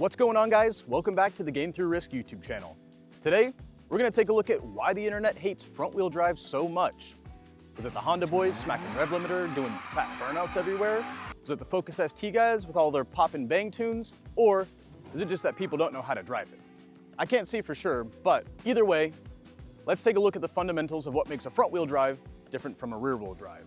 What's going on, guys? Welcome back to the Game Through Risk YouTube channel. Today, we're going to take a look at why the internet hates front-wheel drive so much. Was it the Honda boys smacking rev limiter, doing fat burnouts everywhere? Was it the Focus ST guys with all their pop and bang tunes? Or is it just that people don't know how to drive it? I can't say for sure, but either way, let's take a look at the fundamentals of what makes a front-wheel drive different from a rear-wheel drive.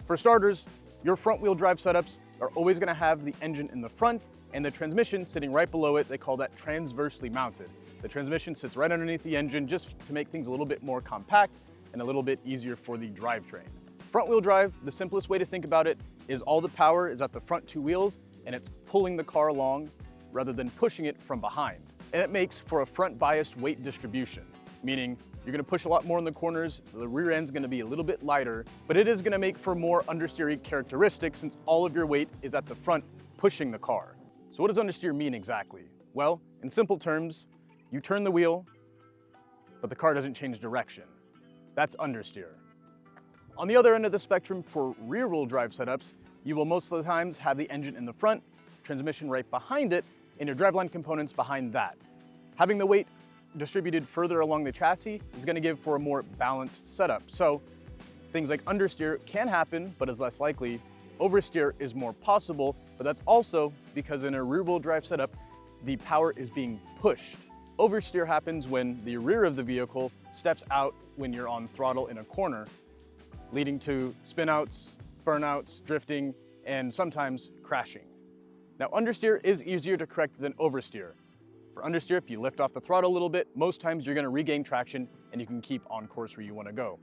For starters, your front-wheel drive setups are always going to have the engine in the front and the transmission sitting right below it. They call that transversely mounted. The transmission sits right underneath the engine just to make things a little bit more compact and a little bit easier for the drivetrain. Front-wheel drive, the simplest way to think about it is all the power is at the front two wheels and it's pulling the car along rather than pushing it from behind. And it makes for a front-biased weight distribution, meaning you're going to push a lot more in the corners, the rear end's going to be a little bit lighter, but it is going to make for more understeer characteristics since all of your weight is at the front pushing the car. So what does understeer mean exactly? Well, in simple terms, you turn the wheel, but the car doesn't change direction. That's understeer. On the other end of the spectrum for rear-wheel drive setups, you will most of the times have the engine in the front, transmission right behind it, and your driveline components behind that. Having the weight distributed further along the chassis is going to give for a more balanced setup. So things like understeer can happen, but is less likely. Oversteer is more possible, but that's also because in a rear-wheel drive setup, the power is being pushed. Oversteer happens when the rear of the vehicle steps out when you're on throttle in a corner, leading to spinouts, burnouts, drifting, and sometimes crashing. Now, understeer is easier to correct than oversteer. For understeer, if you lift off the throttle a little bit, most times you're going to regain traction and you can keep on course where you want to go.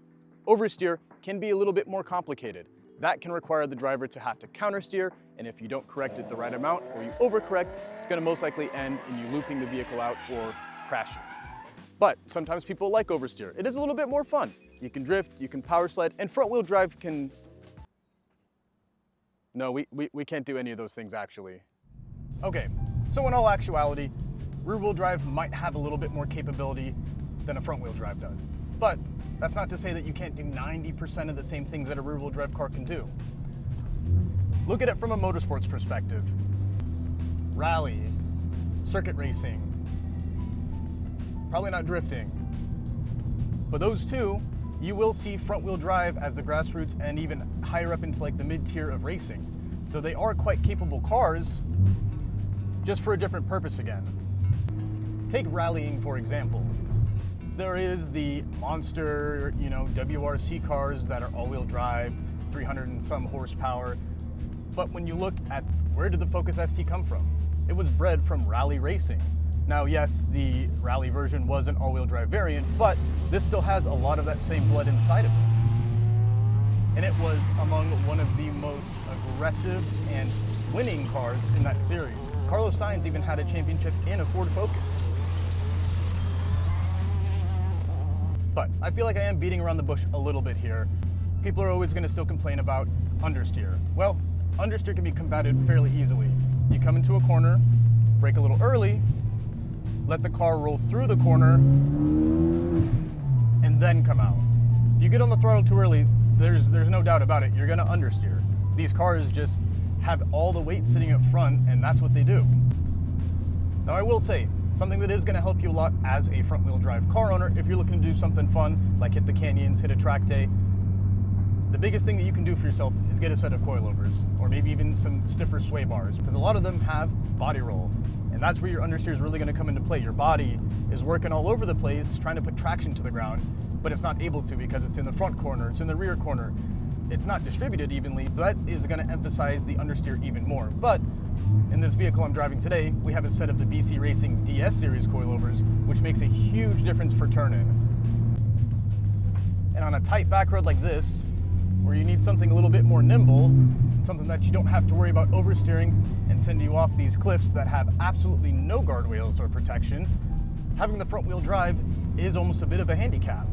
Oversteer can be a little bit more complicated. That can require the driver to have to countersteer, and if you don't correct it the right amount or you overcorrect, it's going to most likely end in you looping the vehicle out or crashing. But sometimes people like oversteer. It is a little bit more fun. You can drift, you can power sled, and front-wheel drive can... No, we can't do any of those things actually. Okay, so in all actuality, rear-wheel drive might have a little bit more capability than a front-wheel drive does. But that's not to say that you can't do 90% of the same things that a rear-wheel drive car can do. Look at it from a motorsports perspective. Rally, circuit racing, probably not drifting. But those two, you will see front-wheel drive as the grassroots and even higher up into like the mid-tier of racing. So they are quite capable cars, just for a different purpose again. Take rallying, for example. There is the monster, WRC cars that are all-wheel drive, 300 and some horsepower. But when you look at where did the Focus ST come from? It was bred from rally racing. Now, yes, the rally version was an all-wheel drive variant, but this still has a lot of that same blood inside of it. And it was among one of the most aggressive and winning cars in that series. Carlos Sainz even had a championship in a Ford Focus. But I feel like I am beating around the bush a little bit here. People are always going to still complain about understeer. Well, understeer can be combated fairly easily. You come into a corner, brake a little early, let the car roll through the corner, and then come out. If you get on the throttle too early, there's no doubt about it, you're going to understeer. These cars just have all the weight sitting up front, and that's what they do. Now, I will say, something that is going to help you a lot as a front-wheel drive car owner, if you're looking to do something fun, like hit the canyons, hit a track day, the biggest thing that you can do for yourself is get a set of coilovers, or maybe even some stiffer sway bars, because a lot of them have body roll, and that's where your understeer is really going to come into play. Your body is working all over the place, trying to put traction to the ground, but it's not able to because it's in the front corner, it's in the rear corner, it's not distributed evenly, so that is going to emphasize the understeer even more. But in this vehicle I'm driving today, we have a set of the BC Racing DS series coilovers, which makes a huge difference for turn-in. And on a tight back road like this, where you need something a little bit more nimble, something that you don't have to worry about oversteering and send you off these cliffs that have absolutely no guardrails or protection, having the front-wheel drive is almost a bit of a handicap.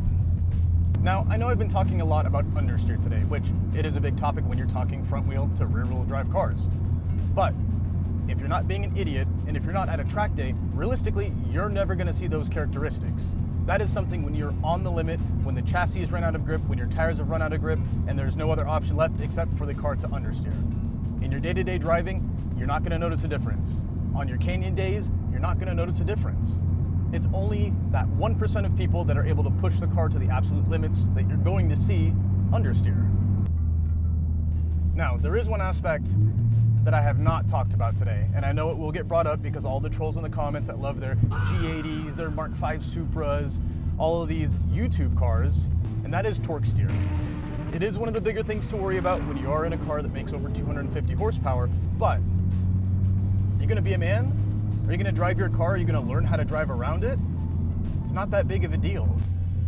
Now, I know I've been talking a lot about understeer today, which it is a big topic when you're talking front-wheel to rear-wheel drive cars. But if you're not being an idiot, and if you're not at a track day, realistically, you're never going to see those characteristics. That is something when you're on the limit, when the chassis has run out of grip, when your tires have run out of grip, and there's no other option left except for the car to understeer. In your day-to-day driving, you're not going to notice a difference. on your canyon days, you're not gonna notice a difference. It's only that 1% of people that are able to push the car to the absolute limits that you're going to see understeer. Now, there is one aspect that I have not talked about today, and I know it will get brought up because all the trolls in the comments that love their G80s, their Mark V Supras, all of these YouTube cars, and that is torque steer. It is one of the bigger things to worry about when you are in a car that makes over 250 horsepower, but you're gonna be a man? Are you gonna drive your car? Are you gonna learn how to drive around it? It's not that big of a deal.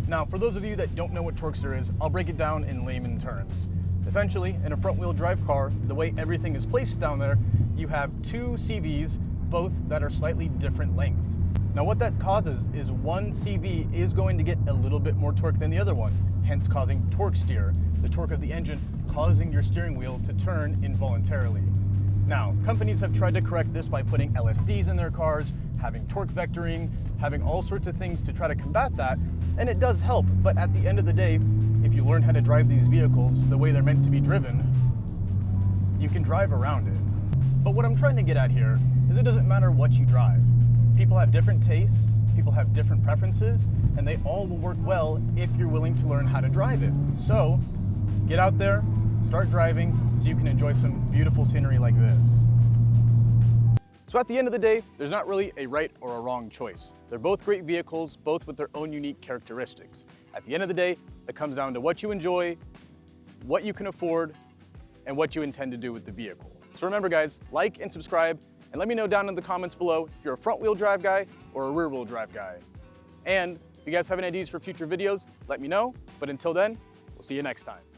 Now, for those of you that don't know what torque steer is, I'll break it down in layman terms. Essentially, in a front wheel drive car, the way everything is placed down there, you have two CVs, both that are slightly different lengths. Now what that causes is one CV is going to get a little bit more torque than the other one, hence causing torque steer, the torque of the engine causing your steering wheel to turn involuntarily. Now, companies have tried to correct this by putting LSDs in their cars, having torque vectoring, having all sorts of things to try to combat that, and it does help, but at the end of the day, if you learn how to drive these vehicles the way they're meant to be driven, you can drive around it. But what I'm trying to get at here is it doesn't matter what you drive. People have different tastes, people have different preferences, and they all will work well if you're willing to learn how to drive it. So, get out there, start driving, so you can enjoy some beautiful scenery like this. So at the end of the day, there's not really a right or a wrong choice. They're both great vehicles, both with their own unique characteristics. At the end of the day, it comes down to what you enjoy, what you can afford, and what you intend to do with the vehicle. So remember guys, like and subscribe, and let me know down in the comments below if you're a front wheel drive guy or a rear wheel drive guy. And if you guys have any ideas for future videos, let me know. But until then, we'll see you next time.